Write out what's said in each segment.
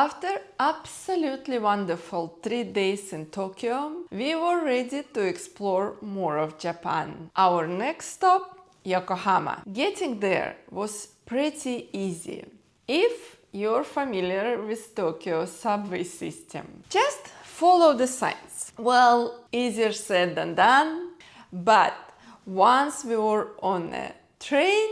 After absolutely wonderful 3 days in Tokyo, we were ready to explore more of Japan. Our next stop, Yokohama. Getting there was pretty easy if you're familiar with Tokyo's subway system. Just follow the signs. Well, easier said than done, but once we were on a train,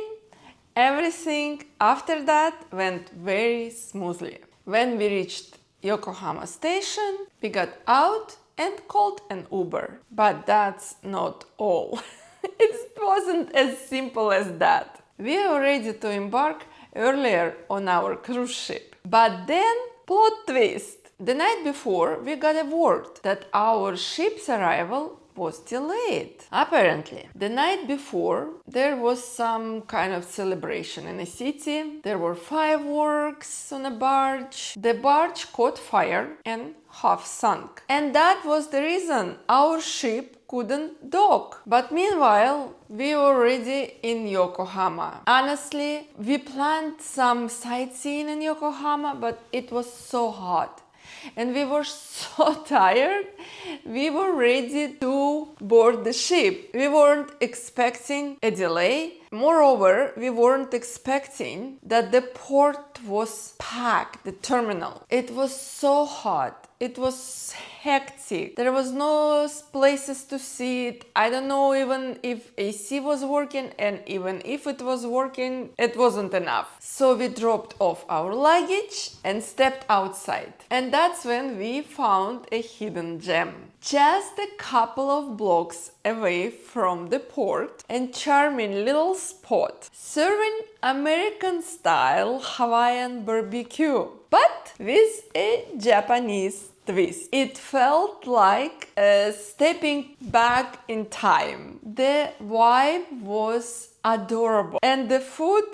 everything after that went very smoothly. When we reached Yokohama station, we got out and called an Uber. But that's not all. It wasn't as simple as that. We were ready to embark earlier on our cruise ship. But then, plot twist! The night before, we got a word that our ship's arrival was delayed. Apparently, the night before, there was some kind of celebration in a city. There were fireworks on a barge. The barge caught fire and half sunk. And that was the reason our ship couldn't dock. But meanwhile, we were already in Yokohama. Honestly, we planned some sightseeing in Yokohama, but it was so hot. And we were so tired, we were ready to board the ship. We weren't expecting a delay. Moreover, we weren't expecting that the port was packed, the terminal. It was so hot. It was hectic. There was no places to sit. I don't know even if AC was working, and even if it was working, it wasn't enough. So we dropped off our luggage and stepped outside. And that's when we found a hidden gem. Just a couple of blocks away from the port, and charming little spot serving American-style Hawaiian BBQ, but with a Japanese twist. It felt like stepping back in time. The vibe was adorable and the food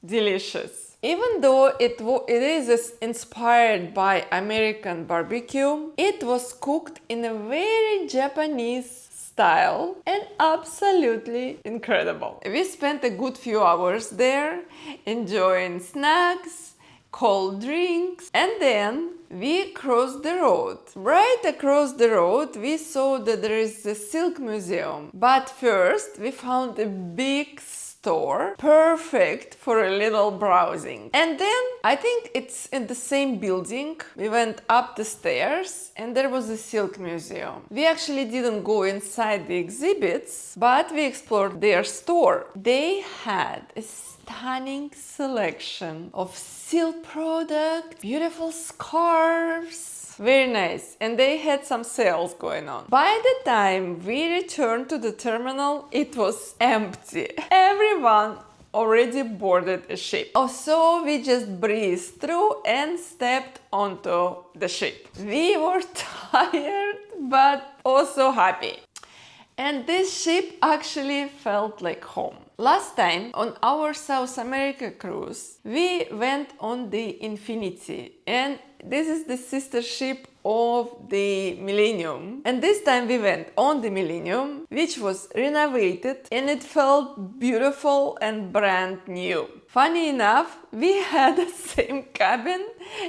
delicious. Even though it is inspired by American barbecue, it was cooked in a very Japanese style and absolutely incredible. We spent a good few hours there enjoying snacks, cold drinks, and then we crossed the road. Right across the road we saw that there is a silk museum. But first we found a big store, perfect for a little browsing. And then, I think it's in the same building, we went up the stairs and there was a silk museum. We actually didn't go inside the exhibits, but we explored their store. They had a stunning selection of silk products, beautiful scarves. Very nice, and they had some sales going on. By the time we returned to the terminal, it was empty. Everyone already boarded a ship. So we just breezed through and stepped onto the ship. We were tired, but also happy. And this ship actually felt like home. Last time on our South America cruise, we went on the Infinity, and this is the sister ship of the Millennium. And this time we went on the Millennium, which was renovated, and it felt beautiful and brand new. Funny enough, we had the same cabin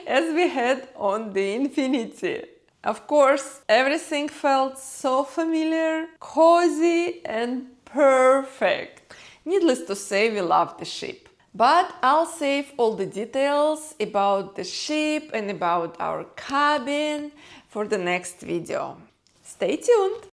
as we had on the Infinity. Of course, everything felt so familiar, cozy, and perfect. Needless to say, we loved the ship. But I'll save all the details about the ship and about our cabin for the next video. Stay tuned!